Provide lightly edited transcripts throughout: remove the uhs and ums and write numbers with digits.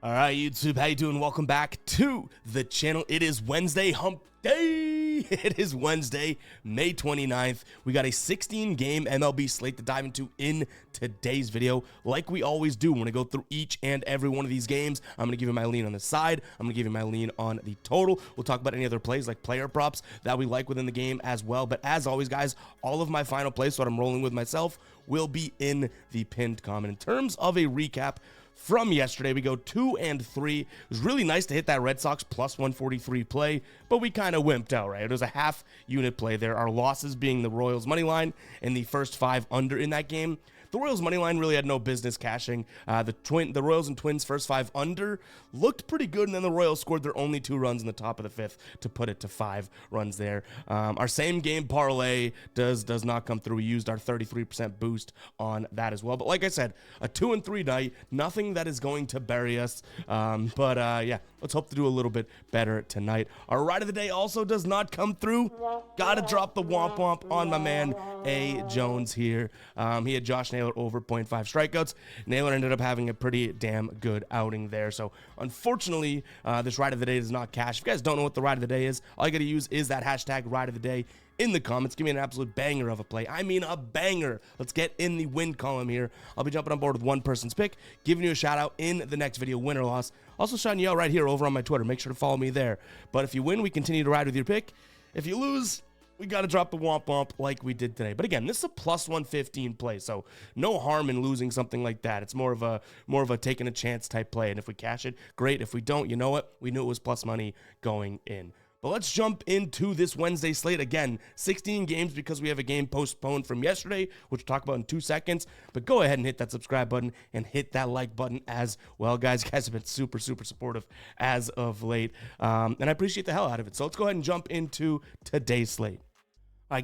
All right, YouTube, how you doing? Welcome back to the channel. It is Wednesday, hump day. It is Wednesday, May 29th. We got a 16-game MLB slate to dive into in today's video. Like we always do, we're going to go through each and every one of these games. I'm going to give you my lean on the side. I'm going to give you my lean on the total. We'll talk about any other plays like player props that we like within the game as well. But as always, guys, all of my final plays, so what I'm rolling with myself, will be in the pinned comment. In terms of a recap, from yesterday, we go 2-3. It was really nice to hit that Red Sox plus 143 play, but we kind of wimped out, right? It was a half unit play there. Our losses being the Royals money line and the first 5 under in that game. The Royals money line really had no business cashing. The Royals and Twins first 5 under looked pretty good, and then the Royals scored their only 2 runs in the top of the 5th to put it to 5 runs there. Our same game parlay does not come through. We used our 33% boost on that as well. But like I said, a 2-3 night, nothing that is going to bury us. Yeah, let's hope to do a little bit better tonight. Our ride of the day also does not come through. Gotta drop the womp womp on my man A. Jones here. He had Josh Naylor over 0.5 strikeouts. Naylor ended up having a pretty damn good outing there. So unfortunately, this ride of the day does not cash. If you guys don't know what the ride of the day is, all you gotta use is that hashtag ride of the day in the comments. Give me an absolute banger of a play. I mean a banger. Let's get in the win column here. I'll be jumping on board with one person's pick, giving you a shout out in the next video, win or loss. Also shouting you out right here over on my Twitter. Make sure to follow me there. But if you win, we continue to ride with your pick. If you lose, we got to drop the womp womp like we did today. But again, this is a plus 115 play, so no harm in losing something like that. It's more of a taking a chance type play. And if we cash it, great. If we don't, you know what? We knew it was plus money going in. But let's jump into this Wednesday slate. Again, 16 games because we have a game postponed from yesterday, which we'll talk about in 2 seconds. But go ahead and hit that subscribe button and hit that like button as well, guys. You guys have been super, super supportive as of late, and I appreciate the hell out of it. So let's go ahead and jump into today's slate.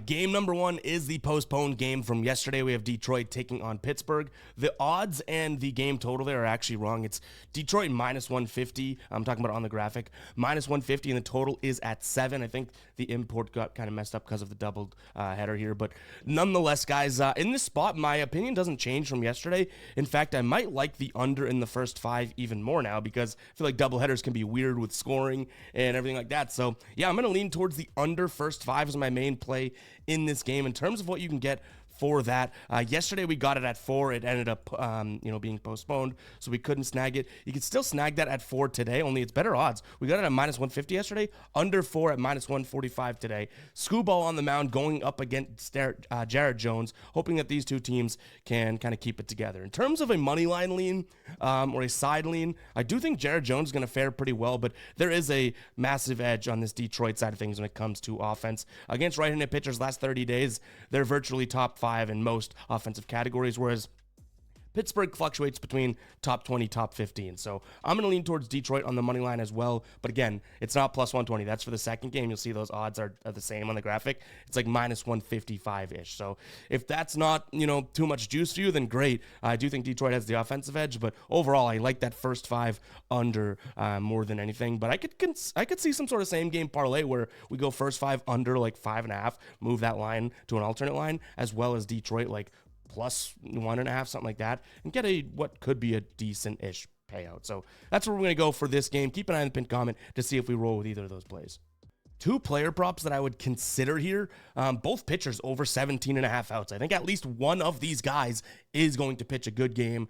Game number 1 is the postponed game from yesterday. We have Detroit taking on Pittsburgh. The odds and the game total there are actually wrong. It's Detroit minus 150. I'm talking about on the graphic. Minus 150, and the total is at 7. I think the import got kind of messed up because of the doubled header here. But nonetheless, guys, in this spot, my opinion doesn't change from yesterday. In fact, I might like the under in the first 5 even more now because I feel like double headers can be weird with scoring and everything like that. So, yeah, I'm going to lean towards the under first 5 as my main play in this game. In terms of what you can get for that, yesterday we got it at 4. It ended up being postponed, so we couldn't snag it. You can still snag that at 4 today, only it's better odds. We got it at minus 150 yesterday, under 4 at minus 145 today. Screwball on the mound going up against Jared Jones, hoping that these two teams can kind of keep it together. In terms of a money line lean or a side lean, I do think Jared Jones is going to fare pretty well, but there is a massive edge on this Detroit side of things when it comes to offense. Against right-handed pitchers last 30 days, they're virtually top 5 in most offensive categories, whereas Pittsburgh fluctuates between top 20, top 15. So I'm going to lean towards Detroit on the money line as well. But again, it's not plus 120. That's for the second game. You'll see those odds are the same on the graphic. It's like minus 155-ish. So if that's not, too much juice for you, then great. I do think Detroit has the offensive edge, but overall, I like that first 5 under more than anything. But I could see some sort of same game parlay where we go first 5 under like 5.5, move that line to an alternate line, as well as Detroit like plus 1.5, something like that, and get what could be a decent-ish payout. So that's where we're going to go for this game. Keep an eye on the pinned comment to see if we roll with either of those plays. 2 player props that I would consider here, both pitchers over 17.5 outs. I think at least one of these guys is going to pitch a good game.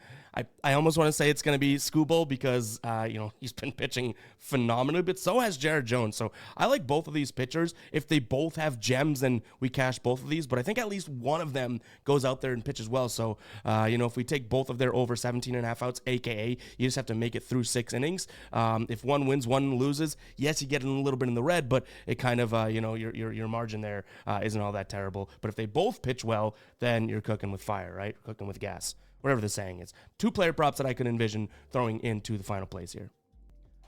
I almost want to say it's going to be Scooble because, he's been pitching phenomenally, but so has Jared Jones. So I like both of these pitchers. If they both have gems, then we cash both of these, but I think at least one of them goes out there and pitches well. So, if we take both of their over 17.5 outs, AKA, you just have to make it through 6 innings. If one wins, one loses, yes, you get a little bit in the red, but it kind of, your margin there isn't all that terrible. But if they both pitch well, then you're cooking with fire, right? Cooking with gas, whatever the saying is. 2 player props that I could envision throwing into the final plays here.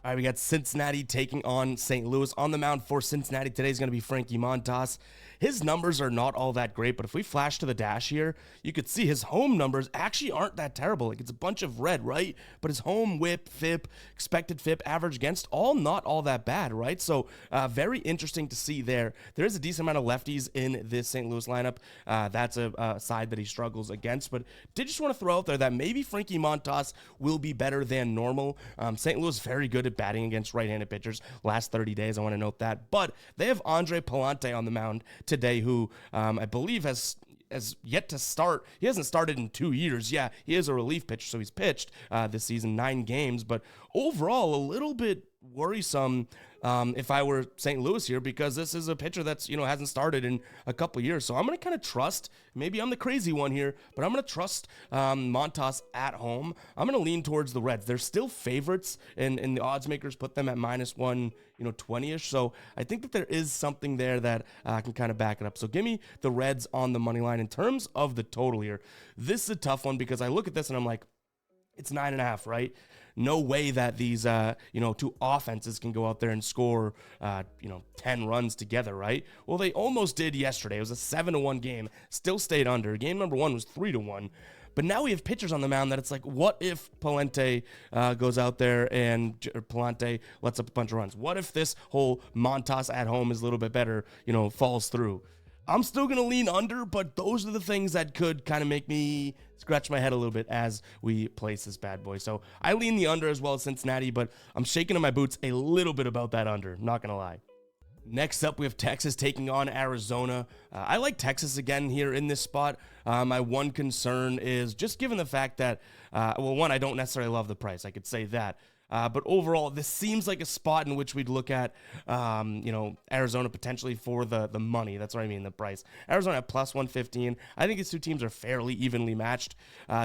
All right, we got Cincinnati taking on St. Louis. On the mound for Cincinnati today is going to be Frankie Montas. His numbers are not all that great, but if we flash to the dash here, you could see his home numbers actually aren't that terrible. Like, it's a bunch of red, right? But his home whip, FIP, expected FIP, average against, all not all that bad, right? So very interesting to see there. There is a decent amount of lefties in this St. Louis lineup. That's a side that he struggles against, but did just want to throw out there that maybe Frankie Montas will be better than normal. St. Louis very good at batting against right-handed pitchers last 30 days. I want to note that, but they have Andre Palante on the mound today, who I believe has yet to start. He hasn't started in 2 years. Yeah, he is a relief pitcher, so he's pitched this season 9 games, but overall a little bit worrisome if I were St. Louis here, because this is a pitcher that's, hasn't started in a couple years. So I'm going to kind of trust, maybe I'm the crazy one here, but I'm going to trust Montas at home. I'm going to lean towards the Reds. They're still favorites, and the odds makers put them at -1, 20-ish. So I think that there is something there that can kind of back it up. So give me the Reds on the money line. In terms of the total here, this is a tough one because I look at this and I'm like, it's 9.5, right? No way that these, two offenses can go out there and score, 10 runs together, right? Well, they almost did yesterday. It was a 7-1 game, still stayed under. Game number 1 was 3-1. But now we have pitchers on the mound that it's like, what if Palante goes out there and Palante lets up a bunch of runs? What if this whole Montas at home is a little bit better, falls through? I'm still going to lean under, but those are the things that could kind of make me scratch my head a little bit as we place this bad boy. So I lean the under as well as Cincinnati, but I'm shaking in my boots a little bit about that under, not going to lie. Next up, we have Texas taking on Arizona. I like Texas again here in this spot. My one concern is just given the fact that, one, I don't necessarily love the price. I could say that. But overall, this seems like a spot in which we'd look at, Arizona potentially for the money. That's what I mean, the price. Arizona at +115. I think these two teams are fairly evenly matched.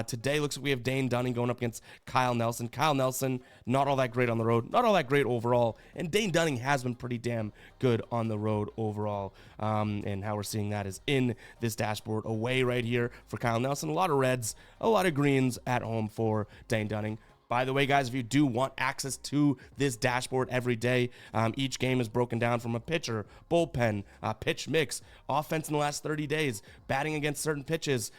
Today, looks like we have Dane Dunning going up against Kyle Nelson. Kyle Nelson, not all that great on the road, not all that great overall. And Dane Dunning has been pretty damn good on the road overall. And how we're seeing that is in this dashboard away right here for Kyle Nelson. A lot of reds, a lot of greens at home for Dane Dunning. By the way, guys, if you do want access to this dashboard every day, each game is broken down from a pitcher, bullpen, pitch mix, offense in the last 30 days, batting against certain pitches,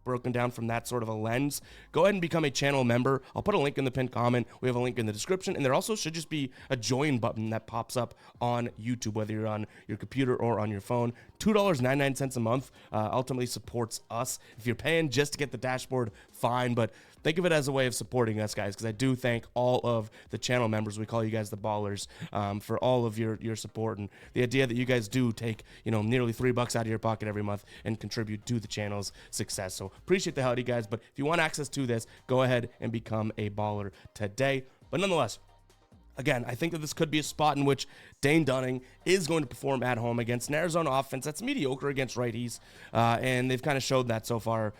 broken down from that sort of a lens. Go ahead and become a channel member. I'll put a link in the pinned comment. We have a link in the description, and there also should just be a join button that pops up on YouTube, whether you're on your computer or on your phone. $2.99 a month ultimately supports us. If you're paying just to get the dashboard, fine, but think of it as a way of supporting us, guys, because I do thank all of the channel members. We call you guys the ballers, for all of your support, and the idea that you guys do take nearly $3 out of your pocket every month and contribute to the channel's success. So appreciate the howdy, guys. But if you want access to this, go ahead and become a baller today. But nonetheless, again, I think that this could be a spot in which Dane Dunning is going to perform at home against an Arizona offense that's mediocre against righties, and they've kind of showed that so far.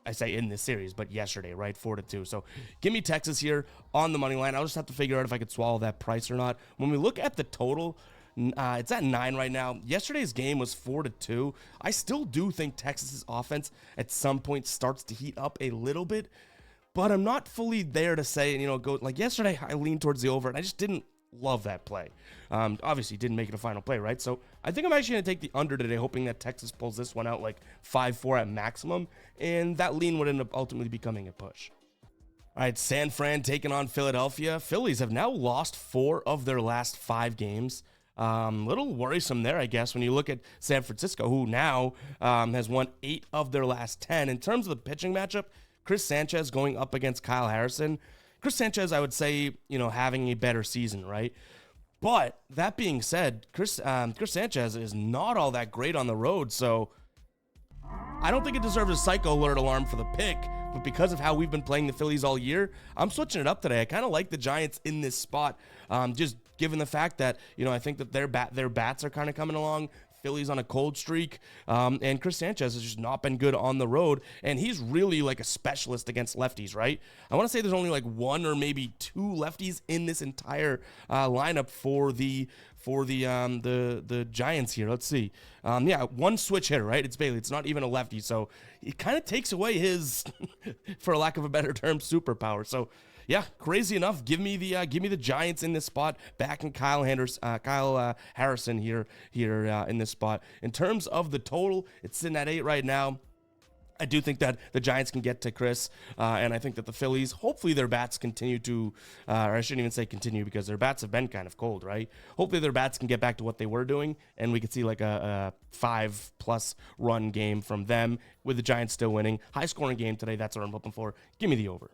I say in this series, but yesterday, right? 4-2. So give me Texas here on the money line. I'll just have to figure out if I could swallow that price or not. When we look at the total, it's at 9 right now. Yesterday's game was 4-2. I still do think Texas's offense at some point starts to heat up a little bit, but I'm not fully there to say, go like yesterday. I leaned towards the over, and I just didn't love that play. Obviously didn't make it a final play, right? So I think I'm actually going to take the under today, hoping that Texas pulls this one out like 5-4 at maximum, and that lean would end up ultimately becoming a push. All right, San Fran taking on Philadelphia. Phillies have now lost 4 of their last 5 games. Little worrisome there, I guess, when you look at San Francisco, who now has won 8 of their last 10. In terms of the pitching matchup, Chris Sanchez going up against Kyle Harrison. Chris Sanchez, I would say, having a better season, right? But that being said, Chris Sanchez is not all that great on the road, so I don't think it deserves a psycho alert alarm for the pick, but because of how we've been playing the Phillies all year, I'm switching it up today. I kind of like the Giants in this spot, just given the fact that, I think that their bats are kind of coming along. Phillies on a cold streak, and Chris Sanchez has just not been good on the road, and he's really like a specialist against lefties, right? I want to say there's only like 1 or maybe 2 lefties in this entire lineup for the Giants here. Let's see. 1 switch hitter, right? It's Bailey. It's not even a lefty, so it kind of takes away his, for lack of a better term, superpower. So yeah, crazy enough, give me the Giants in this spot, backing Kyle Harrison here in this spot. In terms of the total, it's sitting at 8 right now. I do think that the Giants can get to Chris, and I think that the Phillies, hopefully their bats continue to, or I shouldn't even say continue because their bats have been kind of cold, right? Hopefully their bats can get back to what they were doing, and we could see like a 5+ run game from them with the Giants still winning. High scoring game today, that's what I'm hoping for. Give me the over.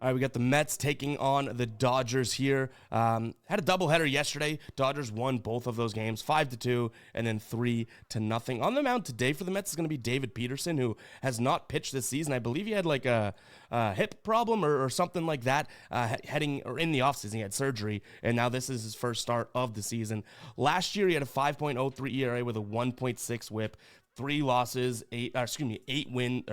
All right, we got the Mets taking on the Dodgers here. Had a doubleheader yesterday. Dodgers won both of those games, 5-2, and then 3-0. On the mound today for the Mets is going to be David Peterson, who has not pitched this season. I believe he had like a hip problem or something like that in the offseason. He had surgery, and now this is his first start of the season. Last year, he had a 5.03 ERA with a 1.6 WHIP, 3 losses, 8 wins.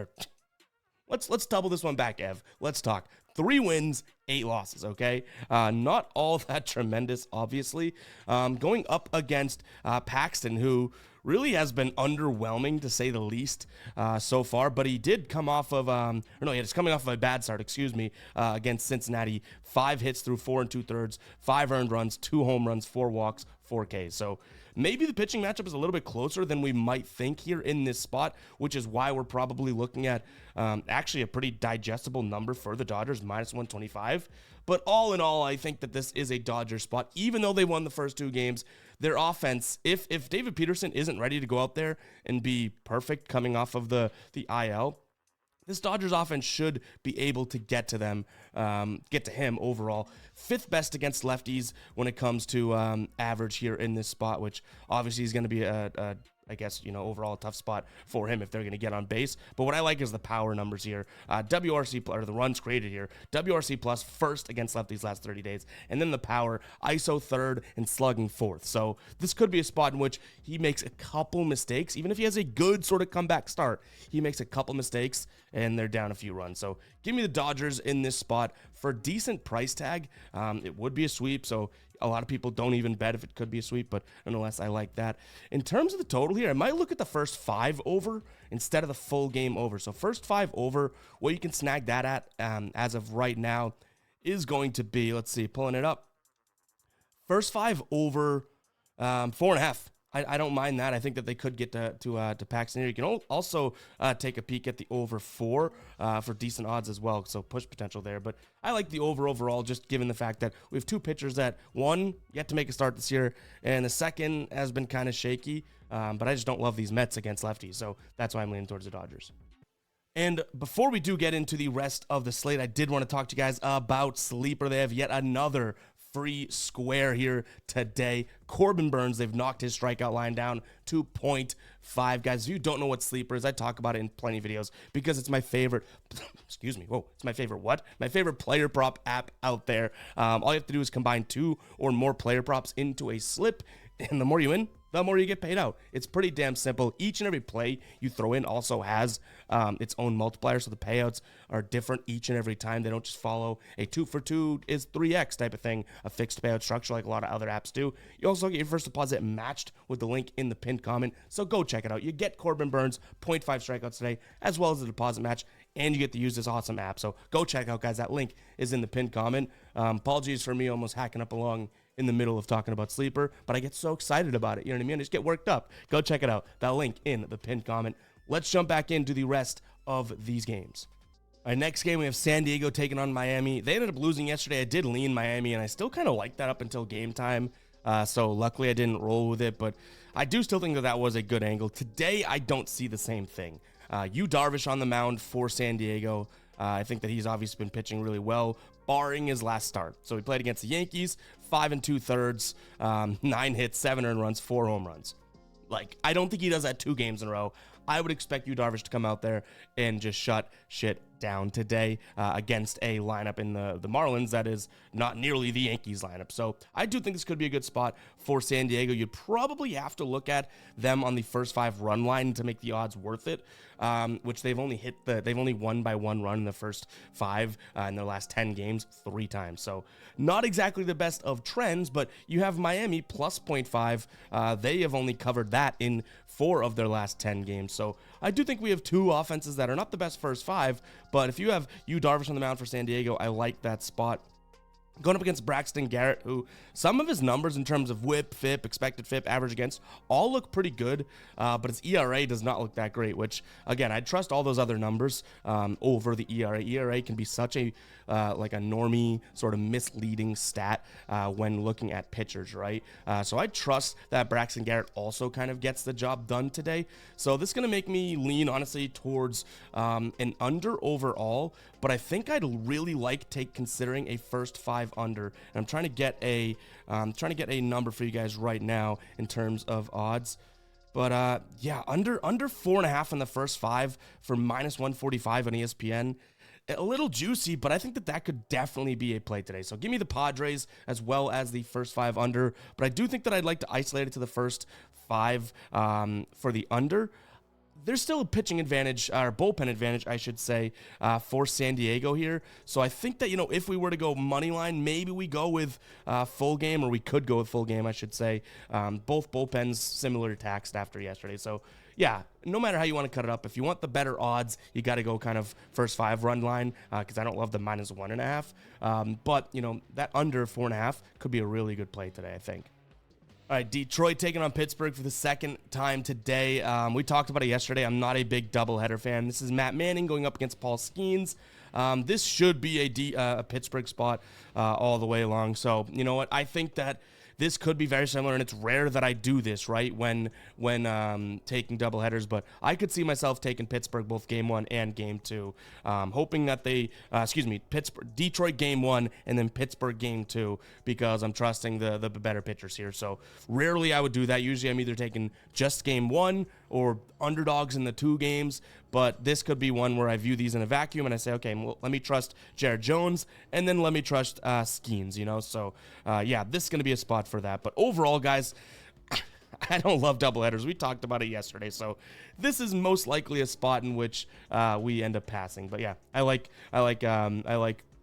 Let's double this one back, Ev. Let's talk. 3 wins, 8 losses, okay? Not all that tremendous, obviously. Going up against Paxton, who really has been underwhelming, to say the least, so far. But he did come off of, he's coming off of a bad start, against Cincinnati. 5 hits through 4 2/3, 5 earned runs, 2 home runs, 4 walks, 4 Ks. So maybe the pitching matchup is a little bit closer than we might think here in this spot, which is why we're probably looking at actually a pretty digestible number for the Dodgers, -125. But all in all, I think that this is a Dodger spot. Even though they won the first 2 games, their offense, if David Peterson isn't ready to go out there and be perfect coming off of the IL, this Dodgers offense should be able to get to him overall. 5th best against lefties when it comes to average here in this spot, which obviously is going to be overall a tough spot for him if they're going to get on base. But what I like is the power numbers here. WRC, or the runs created here. WRC plus 1st against lefties last 30 days. And then the power, ISO 3rd and slugging 4th. So this could be a spot in which he makes a couple mistakes. Even if he has a good sort of comeback start, he makes a couple mistakes and they're down a few runs. So give me the Dodgers in this spot for a decent price tag. It would be a sweep, so a lot of people don't even bet if it could be a sweep, but nonetheless, I like that. In terms of the total here, I might look at the first 5 over instead of the full game over. So first 5 over, what you can snag that at as of right now is going to be, let's see, pulling it up. First 5 over 4.5. I don't mind that. I think that they could get to Paxton here. You can also take a peek at the over 4 for decent odds as well. So push potential there. But I like the over overall, just given the fact that we have 2 pitchers that, one, yet to make a start this year, and the second has been kind of shaky. But I just don't love these Mets against lefties. So that's why I'm leaning towards the Dodgers. And before we do get into the rest of the slate, I did want to talk to you guys about Sleeper. They have yet another free square here today. Corbin Burns, they've knocked his strikeout line down to 0.5. Guys, if you don't know what Sleeper is, I talk about it in plenty of videos because it's my favorite, it's my favorite what? My favorite player prop app out there. All you have to do is combine 2 or more player props into a slip, and the more you win, the more you get paid out. It's pretty damn simple. Each and every play you throw in also has its own multiplier, so the payouts are different each and every time. They don't just follow a 2 for 2 is 3x type of thing, a fixed payout structure like a lot of other apps do. You also get your first deposit matched with the link in the pinned comment, so go check it out. You get Corbin Burns 0.5 strikeouts today, as well as the deposit match, and you get to use this awesome app. So go check out, guys. That link is in the pinned comment. Apologies for me almost hacking up along in the middle of talking about Sleeper, but I get so excited about it. You know what I mean? I just get worked up. Go check it out. That link in the pinned comment. Let's jump back into the rest of these games. All right, next game, we have San Diego taking on Miami. They ended up losing yesterday. I did lean Miami, and I still kind of like that up until game time. So luckily I didn't roll with it, but I do still think that that was a good angle. Today, I don't see the same thing. Yu Darvish on the mound for San Diego. I think that he's obviously been pitching really well, barring his last start. So he played against the Yankees, 5 2/3, 9 hits, 7 earned runs, 4 home runs. Like, I don't think he does that 2 games in a row. I would expect Yu Darvish to come out there and just shut shit down today against a lineup in the Marlins that is not nearly the Yankees lineup. So I do think this could be a good spot for San Diego. You'd probably have to look at them on the first 5 run line to make the odds worth it, which they've only won by 1 run in the first 5 in their last 10 games 3 times. So not exactly the best of trends, but you have Miami plus 0.5. They have only covered that in 4 of their last 10 games. So I do think we have 2 offenses that are not the best first 5, But if you have Darvish on the mound for San Diego, I like that spot. Going up against Braxton Garrett, who some of his numbers in terms of whip, FIP, expected FIP, average against, all look pretty good, but his ERA does not look that great, which, again, I trust all those other numbers over the ERA. ERA can be such a, like a normie, sort of misleading stat when looking at pitchers, right? So I trust that Braxton Garrett also kind of gets the job done today. So this is going to make me lean, honestly, towards an under overall, but I think I'd really like considering a first 5 under. And I'm trying to get a number for you guys right now in terms of odds. But yeah, under 4.5 in the first 5 for -145 on ESPN. A little juicy, but I think that could definitely be a play today. So give me the Padres as well as the first 5 under. But I do think that I'd like to isolate it to the first 5 for the under. There's still a pitching advantage, or bullpen advantage, I should say, for San Diego here. So I think that, if we were to go money line, maybe we go with full game, or we could go with full game, I should say. Both bullpens similar taxed after yesterday. So yeah, no matter how you want to cut it up, if you want the better odds, you got to go kind of first 5 run line, because I don't love the -1.5. But, that under 4.5 could be a really good play today, I think. All right, Detroit taking on Pittsburgh for the second time today. We talked about it yesterday. I'm not a big doubleheader fan. This is Matt Manning going up against Paul Skeens. This should be a Pittsburgh spot all the way along. So, you know what? I think that this could be very similar, and it's rare that I do this, right, when taking doubleheaders, but I could see myself taking Pittsburgh both Game 1 and Game 2, hoping that Detroit Game 1 and then Pittsburgh Game 2, because I'm trusting the better pitchers here. So rarely I would do that. Usually I'm either taking just Game 1 or underdogs in the 2 games, but this could be one where I view these in a vacuum and I say, okay, well, let me trust Jared Jones, and then let me trust Skeens, So, yeah, this is going to be a spot for that. But overall, guys, I don't love doubleheaders. We talked about it yesterday, so this is most likely a spot in which we end up passing. But yeah, I like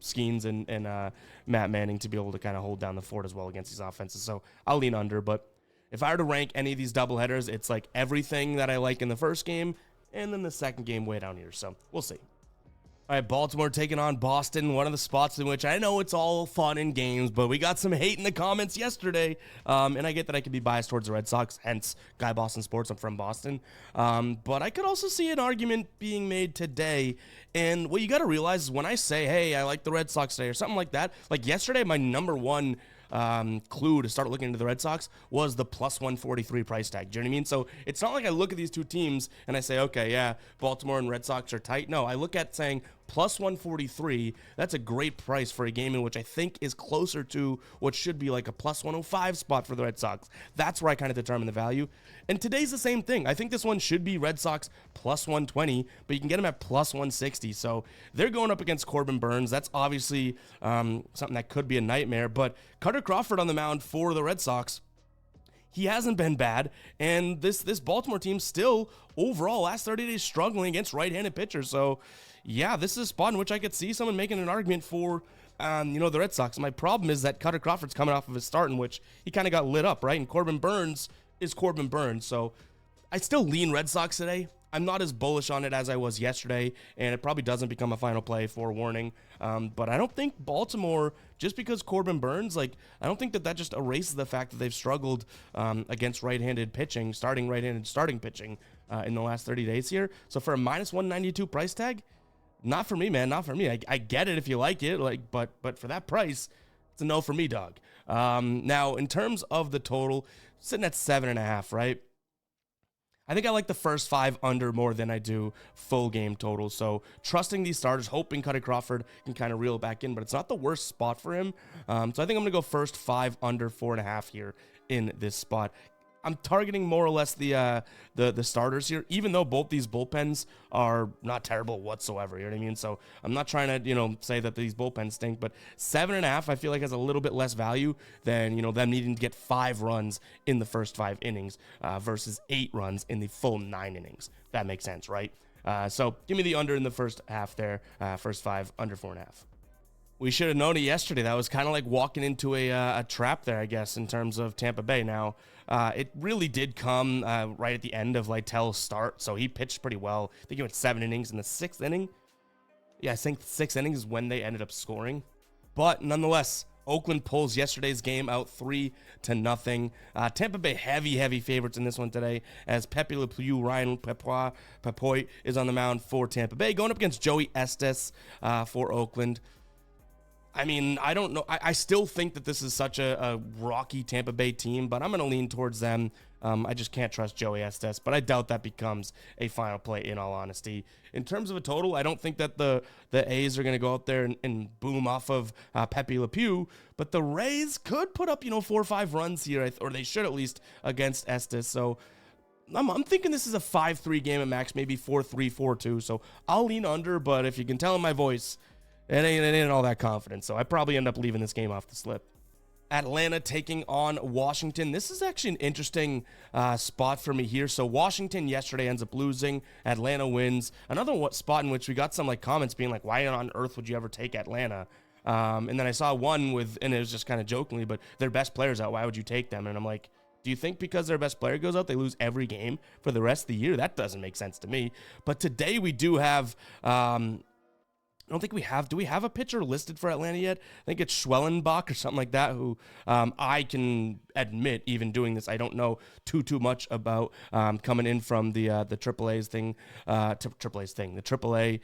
Skeens and Matt Manning to be able to kind of hold down the fort as well against these offenses. So I'll lean under. But if I were to rank any of these doubleheaders, it's like everything that I like in the first game, and then the second game way down here. So we'll see. All right, Baltimore taking on Boston, one of the spots in which I know it's all fun and games, but we got some hate in the comments yesterday, and I get that I could be biased towards the Red Sox, hence Guy Boston Sports, I'm from Boston, but I could also see an argument being made today, and what you got to realize is when I say, hey, I like the Red Sox today, or something like that, like yesterday, my number one clue to start looking into the Red Sox was the +143 price tag. Do you know what I mean? So it's not like I look at these two teams and I say, okay, yeah, Baltimore and Red Sox are tight. No, I look at saying +143. That's a great price for a game in which I think is closer to what should be like a +105 spot for the Red Sox. That's where I kind of determine the value. And today's the same thing. I think this one should be Red Sox +120, but you can get them at +160. So they're going up against Corbin Burns. That's obviously something that could be a nightmare. But Carter Crawford on the mound for the Red Sox, he hasn't been bad, and this Baltimore team still overall last 30 days struggling against right-handed pitchers. So yeah, this is a spot in which I could see someone making an argument for the Red Sox. My problem is that Carter Crawford's coming off of a start in which he kind of got lit up, right? And Corbin Burns is Corbin Burns. So I still lean Red Sox today. I'm not as bullish on it as I was yesterday, and it probably doesn't become a final play, forewarning. But I don't think Baltimore, just because Corbin Burns, I don't think that just erases the fact that they've struggled against right-handed pitching, starting pitching in the last 30 days here. So for a -192 price tag, not for me, man, not for me. I get it if you like it, but for that price, it's a no for me, dog. Now, in terms of the total, sitting at 7.5, right? I think I like the first 5 under more than I do full game total. So trusting these starters, hoping Carter Crawford can kind of reel it back in, but it's not the worst spot for him. So I think I'm going to go first 5 under 4.5 here in this spot. I'm targeting more or less the starters here, even though both these bullpens are not terrible whatsoever. You know what I mean? So I'm not trying to, say that these bullpens stink, but 7.5, I feel like has a little bit less value than, them needing to get 5 runs in the first 5 innings versus 8 runs in the full 9 innings. That makes sense, right? So give me the under in the first half there, first 5 under 4.5. We should have known it yesterday. That was kind of like walking into a trap there, I guess, in terms of Tampa Bay. Now, it really did come right at the end of Lytell's start, so he pitched pretty well. I think he went 7 innings in the 6th inning. Yeah, I think 6 innings is when they ended up scoring. But nonetheless, Oakland pulls yesterday's game out 3-0. Tampa Bay heavy favorites in this one today, as Pepe Le Pew, Ryan Papoy is on the mound for Tampa Bay, going up against Joey Estes for Oakland. I mean, I don't know. I still think that this is such a rocky Tampa Bay team, but I'm going to lean towards them. I just can't trust Joey Estes, but I doubt that becomes a final play, in all honesty. In terms of a total, I don't think that the A's are going to go out there and boom off of Pepe Le Pew, but the Rays could put up, 4 or 5 runs here, or they should at least, against Estes. So I'm thinking this is a 5-3 game at max, maybe 4-3, 4-2. So I'll lean under, but if you can tell in my voice, it ain't all that confident, so I probably end up leaving this game off the slip. Atlanta taking on Washington. This is actually an interesting spot for me here. So Washington yesterday ends up losing. Atlanta wins. Another spot in which we got some comments being like, why on earth would you ever take Atlanta? And then I saw one and it was just kind of jokingly, but their best player's out. Why would you take them? And I'm like, do you think because their best player goes out, they lose every game for the rest of the year? That doesn't make sense to me. But today we do have... I don't think we have. Do we have a pitcher listed for Atlanta yet? I think it's Schwellenbach or something like that, who I can admit, even doing this, I don't know too much about coming in from the AAA's thing, the AAA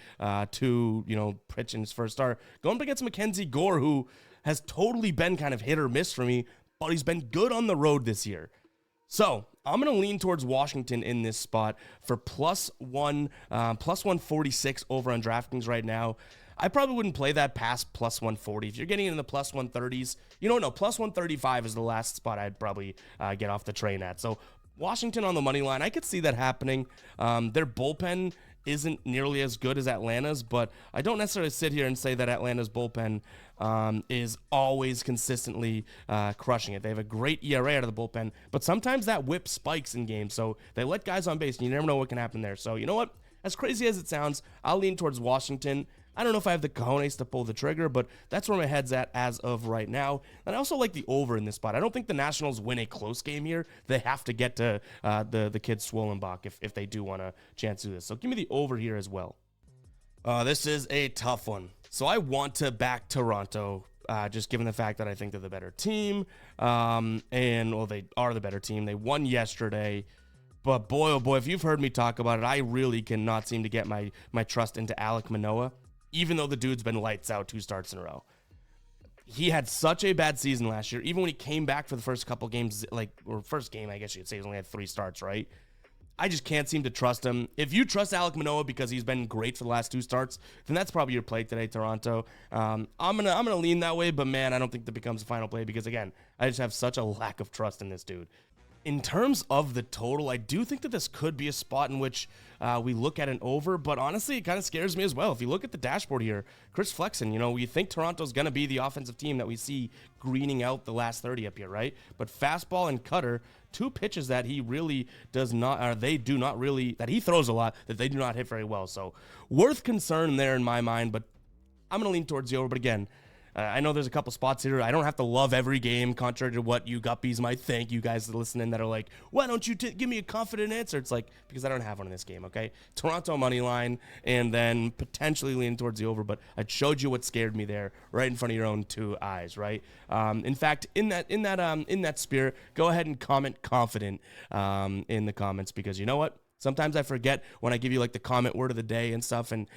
to pitching his first start. Going up against Mackenzie Gore, who has totally been kind of hit or miss for me, but he's been good on the road this year. So I'm going to lean towards Washington in this spot for plus 146 over on DraftKings right now. I probably wouldn't play that past plus 140. If you're getting in the plus 130s, plus 135 is the last spot I'd probably get off the train at. So Washington on the money line, I could see that happening. Their bullpen isn't nearly as good as Atlanta's, but I don't necessarily sit here and say that Atlanta's bullpen is always consistently crushing it. They have a great ERA out of the bullpen, but sometimes that whip spikes in games, so they let guys on base, and you never know what can happen there. So you know what? As crazy as it sounds, I'll lean towards Washington. I don't know if I have the cojones to pull the trigger, but that's where my head's at as of right now. And I also like the over in this spot. I don't think the Nationals win a close game here. They have to get to the kid Swollenbach if they do want a chance to do this. So give me the over here as well. This is a tough one. So I want to back Toronto, just given the fact that I think they're the better team. They are the better team. They won yesterday. But boy, oh boy, if you've heard me talk about it, I really cannot seem to get my trust into Alek Manoah, even though the dude's been lights out 2 starts in a row. He had such a bad season last year, even when he came back for the first couple games, first game, I guess you could say he only had 3 starts, right? I just can't seem to trust him. If you trust Alek Manoah because he's been great for the last 2 starts, then that's probably your play today, Toronto. I'm gonna lean that way, but man, I don't think that becomes a final play because, again, I just have such a lack of trust in this dude. In terms of the total, I do think that this could be a spot in which we look at an over, but honestly, it kind of scares me as well. If you look at the dashboard here, Chris Flexen, you think Toronto's going to be the offensive team that we see greening out the last 30 up here, right? But fastball and cutter, 2 pitches that he really does not, or they do not really, that he throws a lot, that they do not hit very well. So worth concern there in my mind, but I'm going to lean towards the over. But again, I know there's a couple spots here. I don't have to love every game, contrary to what you guppies might think. You guys listening that are like, why don't you give me a confident answer? It's like, because I don't have one in this game, okay? Toronto money line, and then potentially lean towards the over, but I showed you what scared me there right in front of your own 2 eyes, right? In fact, in that spirit, go ahead and comment confident in the comments, because you know what? Sometimes I forget when I give you the comment word of the day and stuff, and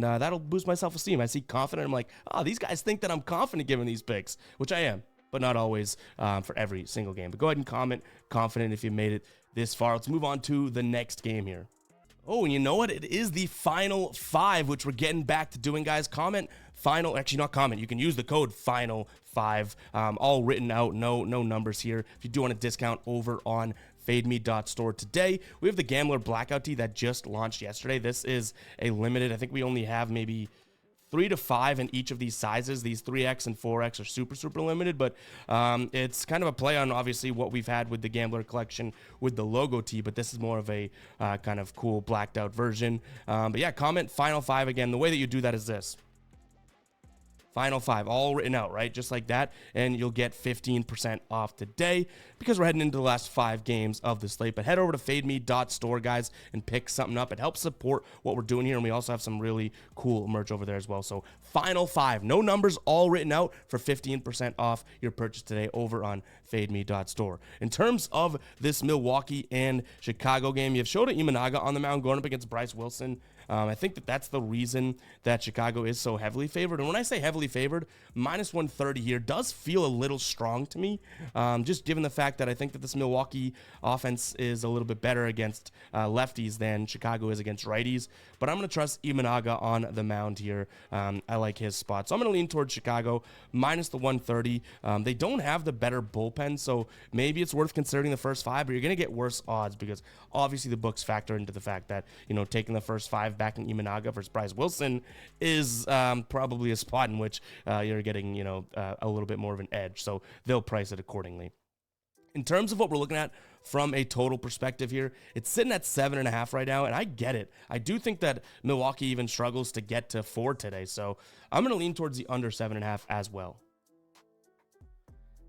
that'll boost my self-esteem. I see confident. I'm like, oh, these guys think that I'm confident giving these picks, which I am, but not always for every single game. But go ahead and comment confident if you made it this far. Let's move on to the next game here. Oh, and you know what? It is the final 5, which we're getting back to doing, guys. Not comment. You can use the code FINAL5, all written out, no numbers here. If you do want a discount over on FadeMe.store today, we have the Gambler Blackout Tee that just launched yesterday. This is a limited. I think we only have maybe 3 to 5 in each of these sizes. These 3X and 4X are super limited, but it's kind of a play on obviously what we've had with the Gambler collection with the logo tee, but this is more of a kind of cool blacked out version. But yeah, comment Final 5 again. The way that you do that is this. Final 5, all written out, right? Just like that. And you'll get 15% off today because we're heading into the last 5 games of the slate. But head over to fademe.store, guys, and pick something up. It helps support what we're doing here. And we also have some really cool merch over there as well. So Final 5, no numbers, all written out for 15% off your purchase today over on fademe.store. In terms of this Milwaukee and Chicago game, you have Shota Imanaga on the mound going up against Bryce Wilson. I think that's the reason that Chicago is so heavily favored. And when I say heavily favored, minus 130 here does feel a little strong to me, just given the fact that I think that this Milwaukee offense is a little bit better against lefties than Chicago is against righties. But I'm going to trust Imanaga on the mound here. I like his spot. So I'm going to lean towards Chicago, minus the 130. They don't have the better bullpen, so maybe it's worth considering the first 5, but you're going to get worse odds because obviously the books factor into the fact that, taking the first 5 back in Imanaga versus Bryce Wilson is probably a spot in which you're getting, a little bit more of an edge. So they'll price it accordingly. In terms of what we're looking at from a total perspective here, it's sitting at 7.5 right now, and I get it. I do think that Milwaukee even struggles to get to 4 today, so I'm going to lean towards the under 7.5 as well.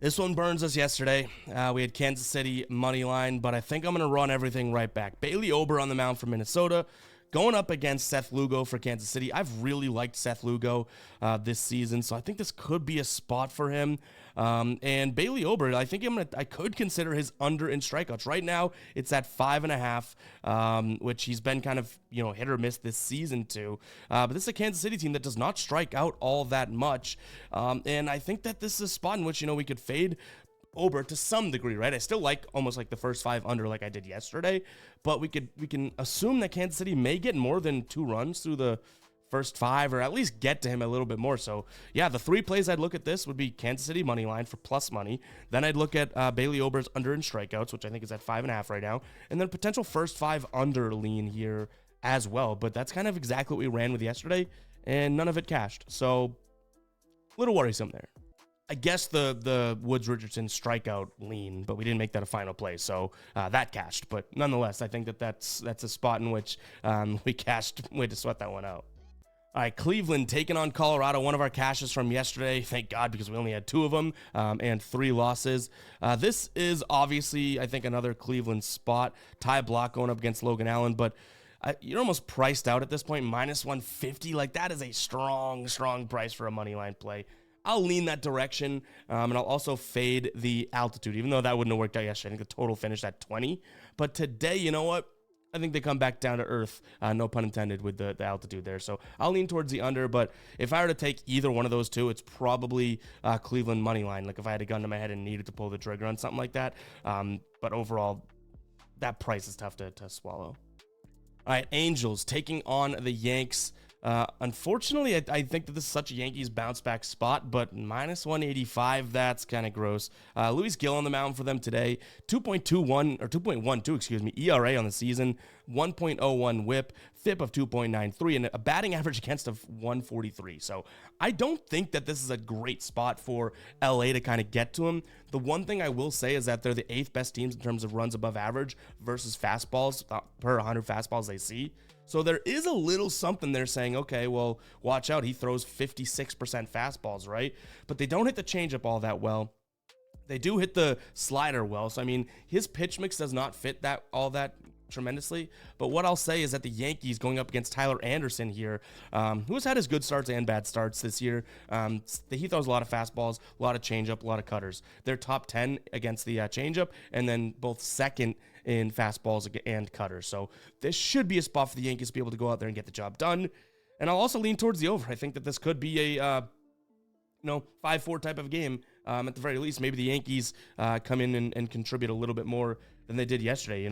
This one burns us yesterday. We had Kansas City money line, but I think I'm going to run everything right back. Bailey Ober on the mound for Minnesota, going up against Seth Lugo for Kansas City. I've really liked Seth Lugo this season, so I think this could be a spot for him. And Bailey Ober, I think I could consider his under in strikeouts. Right now, it's at 5.5, which he's been kind of hit or miss this season too. But this is a Kansas City team that does not strike out all that much, and I think that this is a spot in which we could fade Ober to some degree, right? I still like almost like the first 5 under like I did yesterday, but we can assume that Kansas City may get more than 2 runs through the first 5, or at least get to him a little bit more. So yeah, the 3 plays I'd look at this would be Kansas City money line for plus money. Then I'd look at Bailey Ober's under in strikeouts, which I think is at 5.5 right now, and then potential first 5 under lean here as well. But that's kind of exactly what we ran with yesterday, and none of it cashed. So a little worrisome there. I guess the Woods Richardson strikeout lean, but we didn't make that a final play, so that cashed. But nonetheless, I think that's a spot in which we cashed way to sweat that one out. All right, Cleveland taking on Colorado, one of our cashes from yesterday. Thank God, because we only had 2 of them and 3 losses. This is obviously, I think, another Cleveland spot. Ty Block going up against Logan Allen, but you're almost priced out at this point, minus 150. Like, that is a strong, strong price for a money line play. I'll lean that direction, and I'll also fade the altitude, even though that wouldn't have worked out yesterday. I think the total finished at 20. But today, you know what? I think they come back down to earth, no pun intended, with the altitude there. So I'll lean towards the under, but if I were to take either one of those 2, it's probably Cleveland money line. Like if I had a gun to my head and needed to pull the trigger on something like that. But overall, that price is tough to swallow. All right, Angels taking on the Yanks. Unfortunately, I think that this is such a Yankees bounce back spot, but minus 185, that's kind of gross. Luis Gil on the mound for them today, 2.12 ERA on the season, 1.01 whip, FIP of 2.93, and a batting average against of 143. So I don't think that this is a great spot for LA to kind of get to him. The one thing I will say is that they're the 8th best teams in terms of runs above average versus fastballs per 100 fastballs they see. So there is a little something there saying, okay, well, watch out. He throws 56% fastballs, right? But they don't hit the changeup all that well. They do hit the slider well. So, I mean, his pitch mix does not fit that all that tremendously. But what I'll say is that the Yankees going up against Tyler Anderson here, who has had his good starts and bad starts this year. He throws a lot of fastballs, a lot of changeup, a lot of cutters. They're top 10 against the changeup, and then both second in fastballs and cutters. So this should be a spot for the Yankees to be able to go out there and get the job done. And I'll also lean towards the over. I think that this could be a 5-4 type of game. At the very least, maybe the Yankees come in and contribute a little bit more than they did yesterday.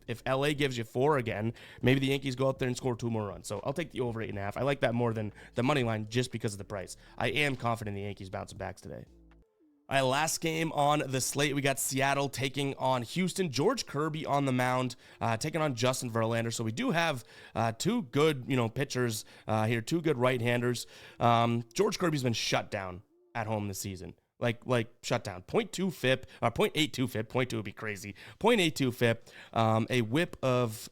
If LA gives you 4 again, maybe the Yankees go out there and score 2 more runs. So I'll take the over 8.5. I like that more than the money line just because of the price. I am confident the Yankees bouncing back today. All right, last game on the slate, we got Seattle taking on Houston. George Kirby on the mound, taking on Justin Verlander. So we do have 2 good, pitchers here, 2 good right-handers. George Kirby's been shut down at home this season. Like shut down. 0.2 FIP, or 0.82 FIP. 0.2 would be crazy. 0.82 FIP. A whip of,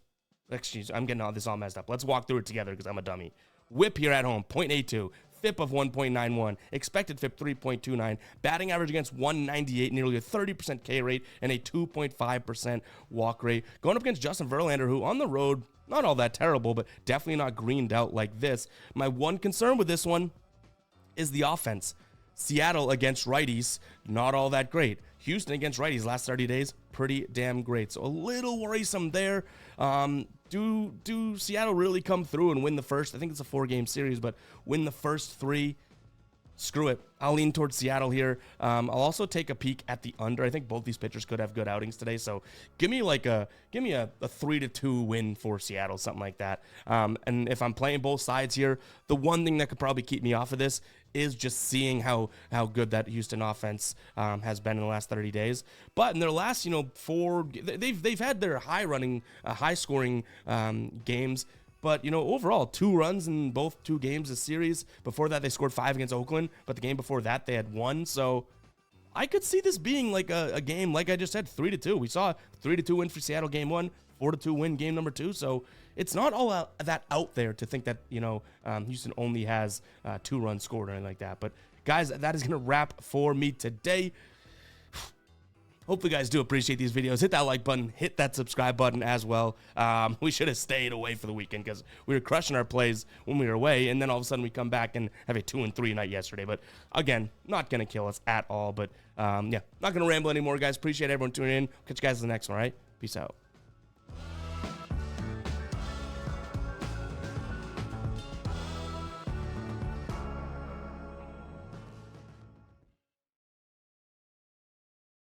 I'm getting all this all messed up. Let's walk through it together because I'm a dummy. Whip here at home, 0.82. FIP of 1.91, expected FIP 3.29, batting average against 198, nearly a 30% K rate, and a 2.5% walk rate. Going up against Justin Verlander, who on the road, not all that terrible, but definitely not greened out like this. My one concern with this one is the offense. Seattle against righties, not all that great. Houston against righties last 30 days, pretty damn great. So a little worrisome there. Do Seattle really come through and win the first? I think it's a 4-game series, but win the first 3. Screw it. I'll lean towards Seattle here. I'll also take a peek at the under. I think both these pitchers could have good outings today. So give me a 3-2 win for Seattle, something like that. And if I'm playing both sides here, the one thing that could probably keep me off of this is just seeing how good that Houston offense has been in the last 30 days. But in their last, 4, they've had their high scoring games. But, overall, 2 runs in both 2 games this series. Before that, they scored 5 against Oakland. But the game before that, they had 1. So I could see this being like a game, like I just said, 3-2. We saw a 3-2 win for Seattle game 1, 4-2 win game number 2. So it's not all that out there to think that, Houston only has 2 runs scored or anything like that. But, guys, that is going to wrap for me today. Hopefully you guys do appreciate these videos. Hit that like button. Hit that subscribe button as well. We should have stayed away for the weekend because we were crushing our plays when we were away, and then all of a sudden we come back and have a 2-3 night yesterday. But, again, not going to kill us at all. But, yeah, not going to ramble anymore, guys. Appreciate everyone tuning in. Catch you guys in the next one, all right? Peace out.